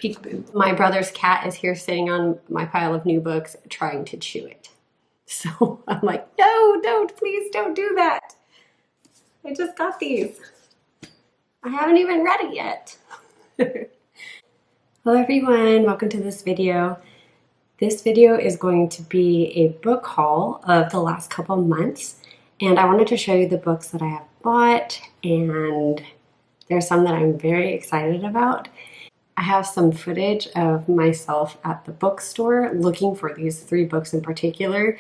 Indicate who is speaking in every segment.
Speaker 1: Peekaboo. My brother's cat is here sitting on my pile of new books trying to chew it. So I'm like, no, don't, please don't do that. I just got these. I haven't even read it yet. Hello everyone, welcome to this video. This video is going to be a book haul of the last couple months, and I wanted to show you the books that I have bought, and there's some that I'm very excited about. I have some footage of myself at the bookstore looking for these 3 books in particular.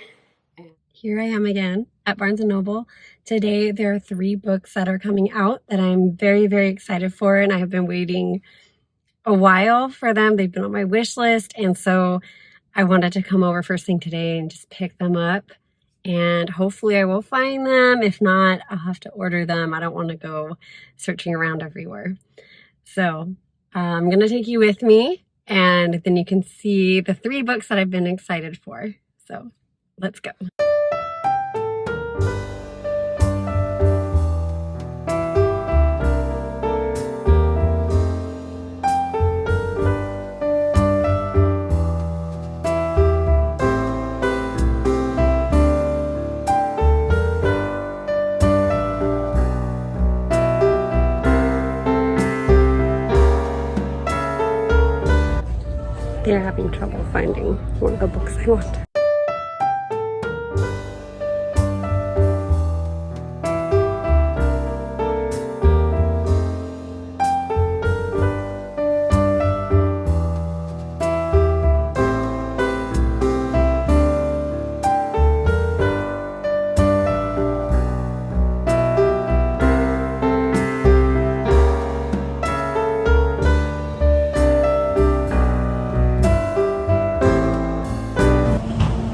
Speaker 1: Here I am again at Barnes & Noble. Today there are 3 books that are coming out that I'm very, very excited for, and I have been waiting a while for them. They've been on my wish list, and so I wanted to come over first thing today and just pick them up, and hopefully I will find them. If not, I'll have to order them. I don't want to go searching around everywhere. So I'm gonna take you with me, and then you can see the 3 books that I've been excited for. So let's go. They're having trouble finding one of the books I want.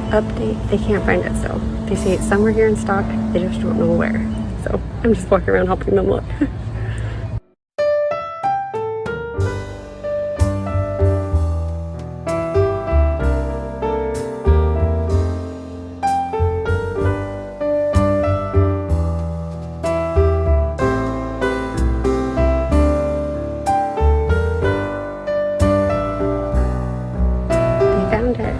Speaker 1: Update, they can't find it still. They say it's somewhere here in stock, they just don't know where. So I'm just walking around helping them look. They found it.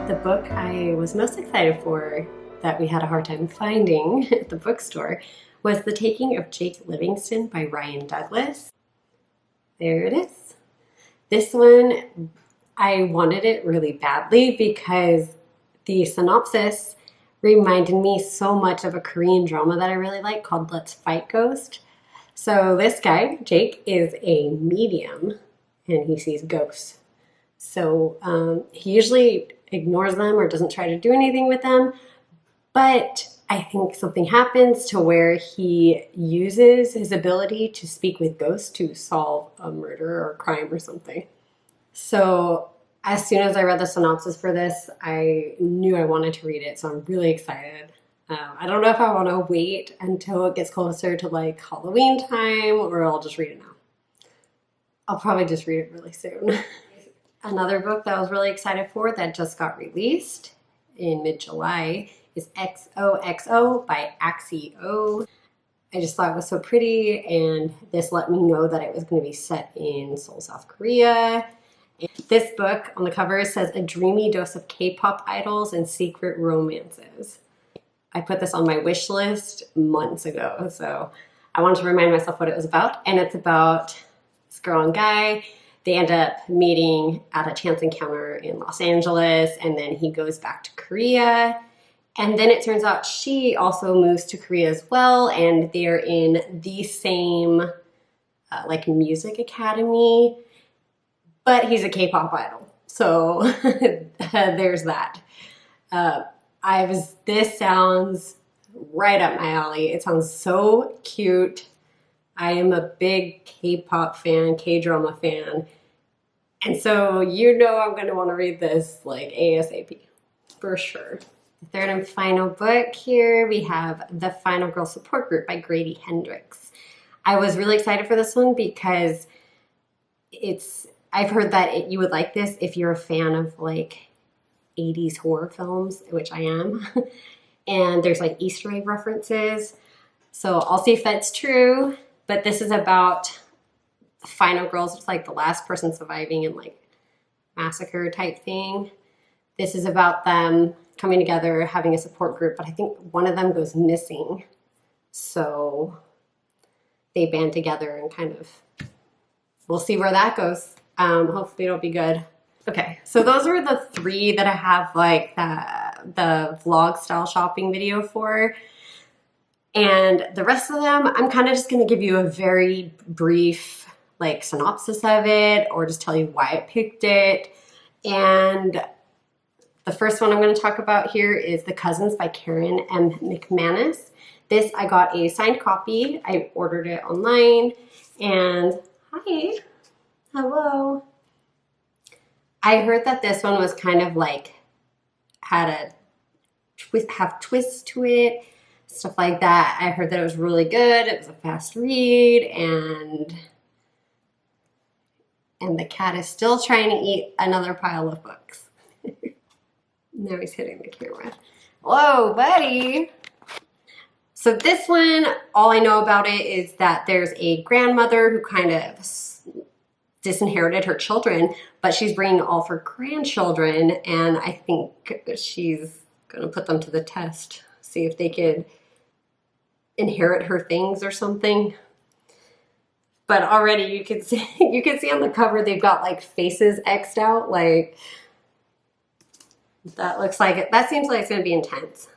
Speaker 1: The book I was most excited for that we had a hard time finding at the bookstore was The Taking of Jake Livingston by Ryan Douglas. There it is. This one, I wanted it really badly because the synopsis reminded me so much of a Korean drama that I really like called Let's Fight Ghost. So this guy, Jake, is a medium and he sees ghosts. So he usually ignores them or doesn't try to do anything with them, but I think something happens to where he uses his ability to speak with ghosts to solve a murder or crime or something. So as soon as I read the synopsis for this, I knew I wanted to read it, so I'm really excited. I don't know if I want to wait until it gets closer to like Halloween time, or I'll just read it now. I'll probably just read it really soon. Another book that I was really excited for that just got released in mid-July is Xoxo by Axio. I just thought it was so pretty, and this let me know that it was going to be set in Seoul, South Korea. And this book on the cover says a dreamy dose of K-pop idols and secret romances. I put this on my wish list months ago, so I wanted to remind myself what it was about, and it's about this girl and guy. They end up meeting at a chance encounter in Los Angeles, and then he goes back to Korea. And then it turns out she also moves to Korea as well, and they're in the same like music academy, but he's a K-pop idol. So there's that. This sounds right up my alley. It sounds so cute. I am a big K-pop fan, K-drama fan, and so you know I'm going to want to read this like ASAP, for sure. The third and final book here, we have The Final Girl Support Group by Grady Hendrix. I was really excited for this one because I've heard that you would like this if you're a fan of like 80s horror films, which I am. And there's like Easter egg references. So I'll see if that's true. But this is about the final girls. It's like the last person surviving in like massacre type thing. This is about them coming together, having a support group, but I think one of them goes missing. So they band together and kind of, we'll see where that goes. Hopefully it'll be good. Okay, so those are the 3 that I have like the vlog style shopping video for. And the rest of them, I'm kind of just gonna give you a very brief like synopsis of it, or just tell you why I picked it. And the first one I'm going to talk about here is The Cousins by Karen M. McManus. This, I got a signed copy. I ordered it online. And hi, hello. I heard that this one was kind of like, had a twist to it, stuff like that. I heard that it was really good. It was a fast read, and the cat is still trying to eat another pile of books. Now he's hitting the camera. Whoa, buddy. So this one, all I know about it is that there's a grandmother who kind of disinherited her children, but she's bringing all of her grandchildren, and I think she's going to put them to the test, see if they could inherit her things or something. But already you can see on the cover they've got like faces X'd out. Like that looks like it. That seems like it's going to be intense.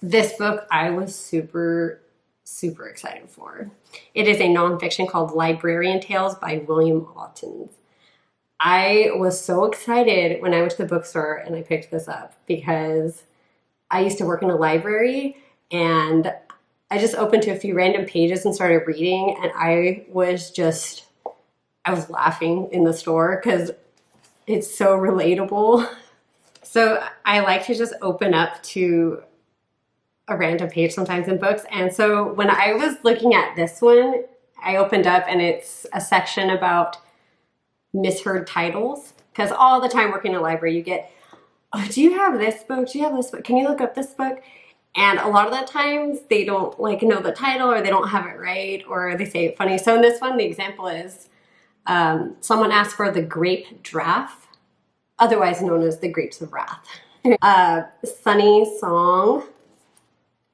Speaker 1: This book I was super excited for. It is a nonfiction called Librarian Tales by William Ottens. I was so excited when I went to the bookstore and I picked this up because I used to work in a library, and I just opened to a few random pages and started reading, and I was laughing in the store because it's so relatable. So I like to just open up to a random page sometimes in books. And so when I was looking at this one, I opened up and it's a section about misheard titles. Because all the time working in a library, you get, oh, do you have this book? Do you have this book? Can you look up this book? And a lot of the times they don't like know the title, or they don't have it right, or they say it funny. So in this one, the example is someone asked for The Grape Draft, otherwise known as The Grapes of Wrath. Sunny Song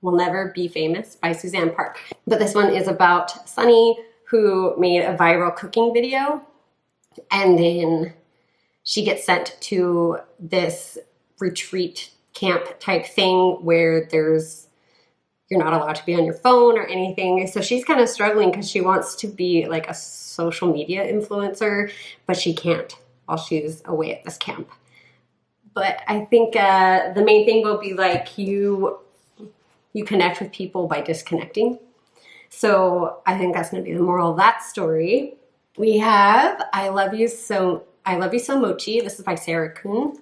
Speaker 1: Will Never Be Famous by Suzanne Park. But this one is about Sunny, who made a viral cooking video, and then she gets sent to this retreat camp type thing where you're not allowed to be on your phone or anything. So she's kind of struggling because she wants to be like a social media influencer, but she can't while she's away at this camp. But I think the main thing will be like you connect with people by disconnecting. So I think that's going to be the moral of that story. We have I Love You So Mochi. This is by Sarah Kuhn.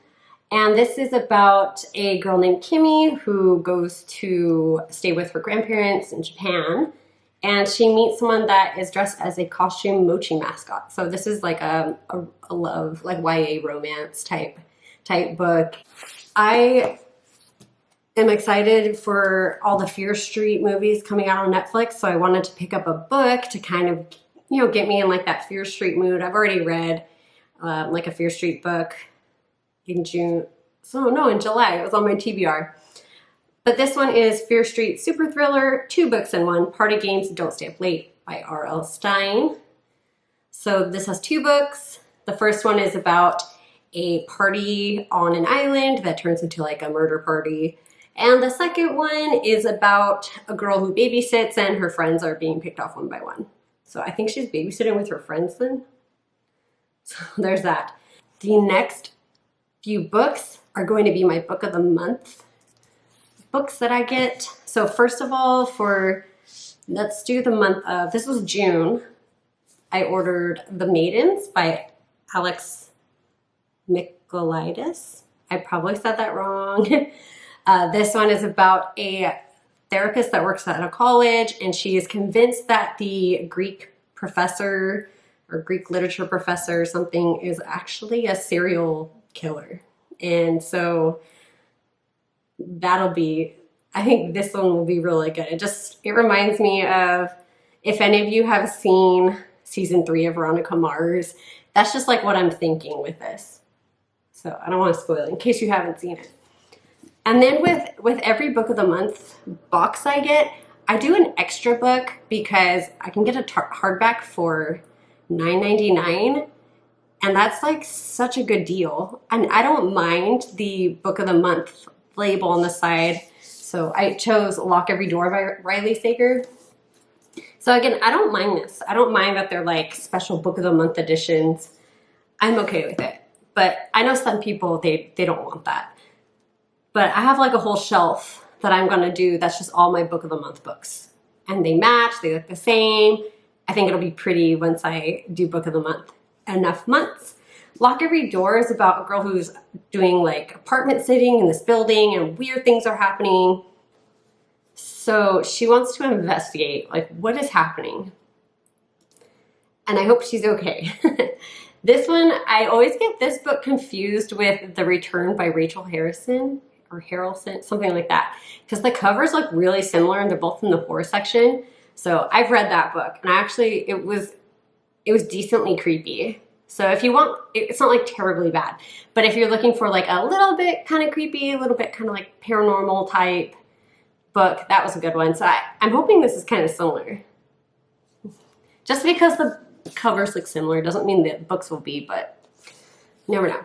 Speaker 1: And this is about a girl named Kimmy who goes to stay with her grandparents in Japan. And she meets someone that is dressed as a costume mochi mascot. So this is like a love, like YA romance type book. I am excited for all the Fear Street movies coming out on Netflix. So I wanted to pick up a book to kind of, get me in like that Fear Street mood. I've already read like a Fear Street book in June. So no, in July. It was on my TBR. But this one is Fear Street Super Thriller, 2 books in one. Party Games, Don't Stay Up Late by R.L. Stine. So this has 2 books. The first one is about a party on an island that turns into like a murder party. And the second one is about a girl who babysits and her friends are being picked off one by one. So I think she's babysitting with her friends then. So there's that. The next few books are going to be my book of the month books that I get. So first of all, let's do the month of, this was June, I ordered The Maidens by Alex Michaelides. I probably said that wrong. This one is about a therapist that works at a college, and she is convinced that the Greek professor or Greek literature professor or something is actually a serial killer. And so that'll be, I think this one will be really good. It reminds me of, if any of you have seen season 3 of Veronica Mars, that's just like what I'm thinking with this. So I don't want to spoil it in case you haven't seen it. And then with every book of the month box I get, I do an extra book because I can get a hardback for $9.99, and that's like such a good deal. And I don't mind the book of the month label on the side. So I chose Lock Every Door by Riley Sager. So again, I don't mind this. I don't mind that they're like special book of the month editions. I'm okay with it. But I know some people, they don't want that. But I have like a whole shelf that I'm gonna do that's just all my book of the month books. And they match, they look the same. I think it'll be pretty once I do book of the month enough months. Lock Every Door is about a girl who's doing like apartment sitting in this building and weird things are happening. So she wants to investigate like what is happening. And I hope she's okay. This one, I always get this book confused with The Return by Rachel Harrison or Harrelson, something like that. Because the covers look really similar and they're both in the horror section. So I've read that book and it was decently creepy. So if you want, it's not like terribly bad, but if you're looking for like a little bit kind of creepy, a little bit kind of like paranormal type book, that was a good one. So I'm hoping this is kind of similar. Just because the covers look similar doesn't mean that books will be, but you never know.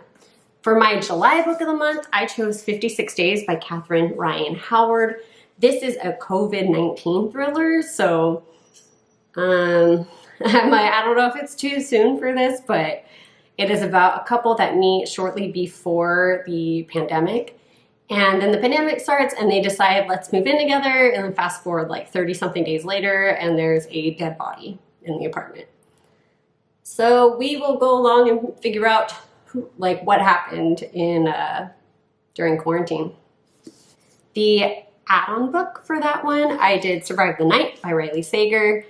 Speaker 1: For my July book of the month, I chose 56 Days by Catherine Ryan Howard. This is a COVID-19 thriller, so I don't know if it's too soon for this, but it is about a couple that meet shortly before the pandemic. And then the pandemic starts and they decide, let's move in together. And then fast forward like 30 something days later and there's a dead body in the apartment. So we will go along and figure out like what happened during quarantine. The add-on book for that one, I did Survive the Night by Riley Sager.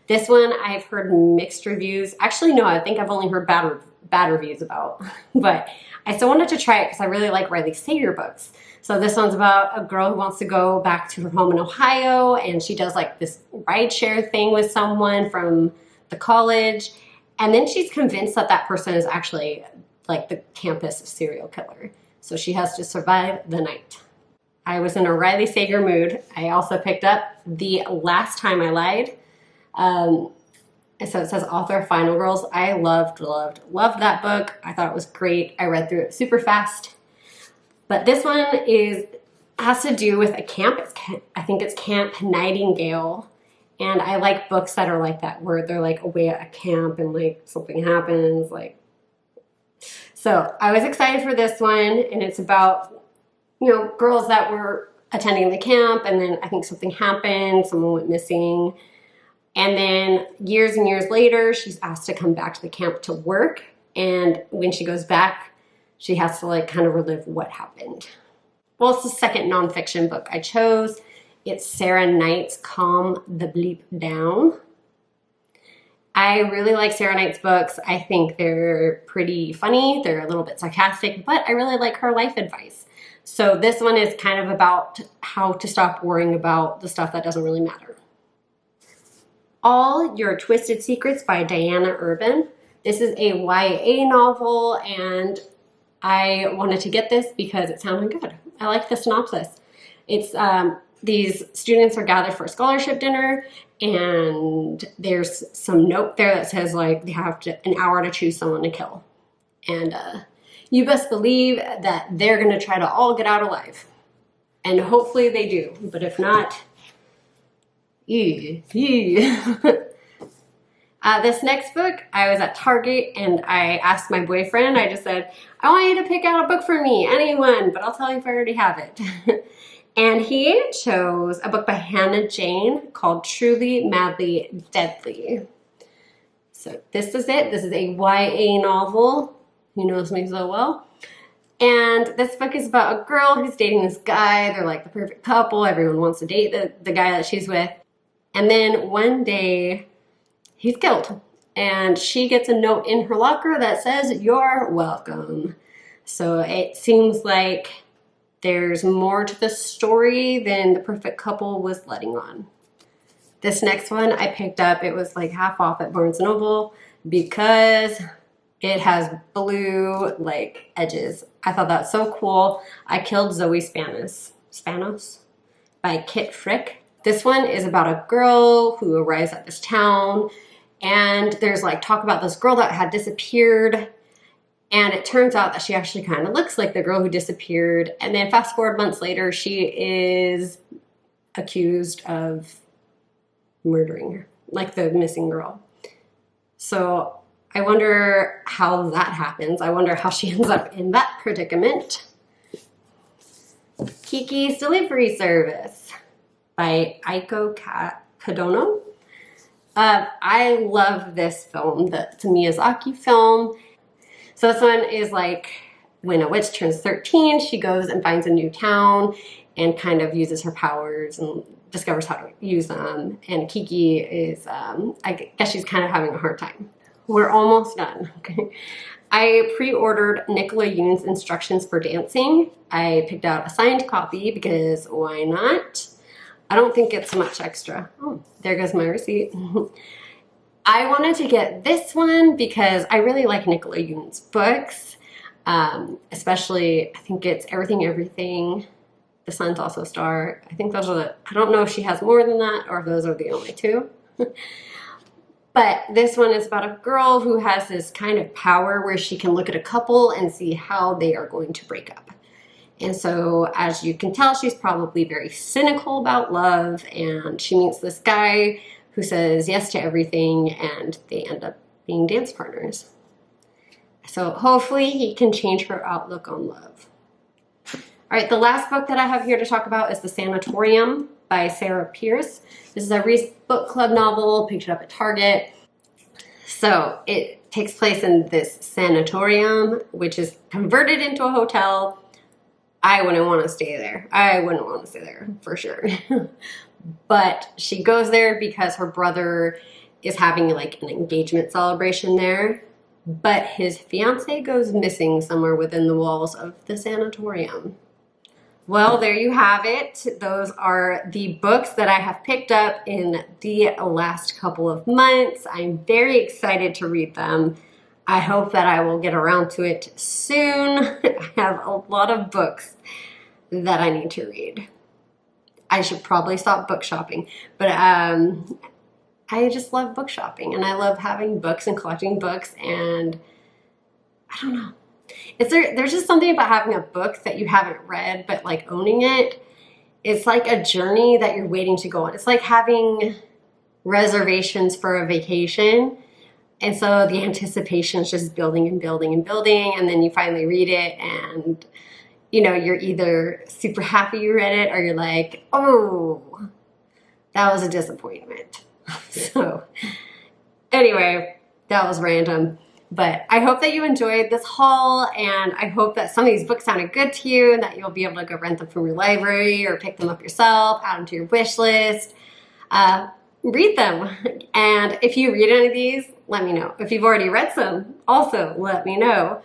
Speaker 1: This one I've heard mixed reviews. Actually, no, I think I've only heard bad reviews about, but I still wanted to try it because I really like Riley Sager books. So this one's about a girl who wants to go back to her home in Ohio, and she does like this rideshare thing with someone from the college, and then she's convinced that that person is actually like the campus serial killer. So she has to survive the night. I was in a Riley Sager mood. I also picked up The Last Time I Lied. So it says author of Final Girls. I loved that book. I thought it was great. I read through it super fast. But this one has to do with a camp. I think it's Camp Nightingale. And I like books that are like that, where they're like away at a camp and like something happens. So I was excited for this one, and it's about, girls that were attending the camp, and then I think something happened, someone went missing. And then years and years later, she's asked to come back to the camp to work. And when she goes back, she has to like kind of relive what happened. Well, it's the second nonfiction book I chose. It's Sarah Knight's Calm the Bleep Down. I really like Sarah Knight's books. I think they're pretty funny. They're a little bit sarcastic, but I really like her life advice. So this one is kind of about how to stop worrying about the stuff that doesn't really matter. All Your Twisted Secrets by Diana Urban. This is a YA novel, and I wanted to get this because it sounded good. I like the synopsis. It's these students are gathered for a scholarship dinner, and there's some note there that says like they have an hour to choose someone to kill. And you best believe that they're gonna try to all get out alive. And hopefully they do, but if not, this next book, I was at Target and I asked my boyfriend, I just said, I want you to pick out a book for me, anyone, but I'll tell you if I already have it. And he chose a book by Hannah Jane called Truly, Madly, Deadly. So this is it. This is a YA novel. He knows me so well. And this book is about a girl who's dating this guy. They're like the perfect couple. Everyone wants to date the guy that she's with. And then one day, he's killed. And she gets a note in her locker that says, "You're welcome." So it seems like there's more to the story than the perfect couple was letting on. This next one I picked up, it was like half off at Barnes & Noble because it has blue like edges. I thought that's so cool. I Killed Zoe Spanos by Kit Frick. This one is about a girl who arrives at this town, and there's like talk about this girl that had disappeared, and it turns out that she actually kind of looks like the girl who disappeared. And then fast forward months later, she is accused of murdering her, like the missing girl. So I wonder how that happens. I wonder how she ends up in that predicament. Kikis Delivery Service by Aiko Kadono. I love this film, the Miyazaki film. So this one is like when a witch turns 13, she goes and finds a new town and kind of uses her powers and discovers how to use them. And Kiki is, I guess she's kind of having a hard time. We're almost done, okay? I pre-ordered Nicola Yoon's instructions for dancing. I picked out a signed copy because why not? I don't think it's much extra. Oh, there goes my receipt. I wanted to get this one because I really like Nicola Yoon's books, especially I think it's Everything. The Sun's Also Star. I think those are the, I don't know if she has more than that or if those are the only two. But this one is about a girl who has this kind of power where she can look at a couple and see how they are going to break up. And so as you can tell, she's probably very cynical about love, and she meets this guy who says yes to everything, and they end up being dance partners. So hopefully he can change her outlook on love. All right, the last book that I have here to talk about is The Sanatorium by Sarah Pierce. This is a Reese Book Club novel, picked it up at Target. So it takes place in this sanatorium, which is converted into a hotel. I wouldn't want to stay there. I wouldn't want to stay there for sure. But she goes there because her brother is having like an engagement celebration there. But his fiance goes missing somewhere within the walls of the sanatorium. Well, there you have it. Those are the books that I have picked up in the last couple of months. I'm very excited to read them. I hope that I will get around to it soon. I have a lot of books that I need to read. I should probably stop book shopping, but I just love book shopping, and I love having books and collecting books, and I don't know. There's just something about having a book that you haven't read, but like owning it, it's like a journey that you're waiting to go on. It's like having reservations for a vacation. And so the anticipation is just building and building and building. And then you finally read it, and you know, you're either super happy you read it, or you're like, oh, that was a disappointment. So anyway, that was random. But I hope that you enjoyed this haul, and I hope that some of these books sounded good to you and that you'll be able to go rent them from your library or pick them up yourself, add them to your wish list. Read them. And if you read any of these, let me know. If you've already read some, also let me know.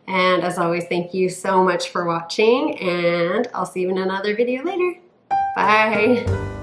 Speaker 1: And as always, thank you so much for watching, and I'll see you in another video later. Bye.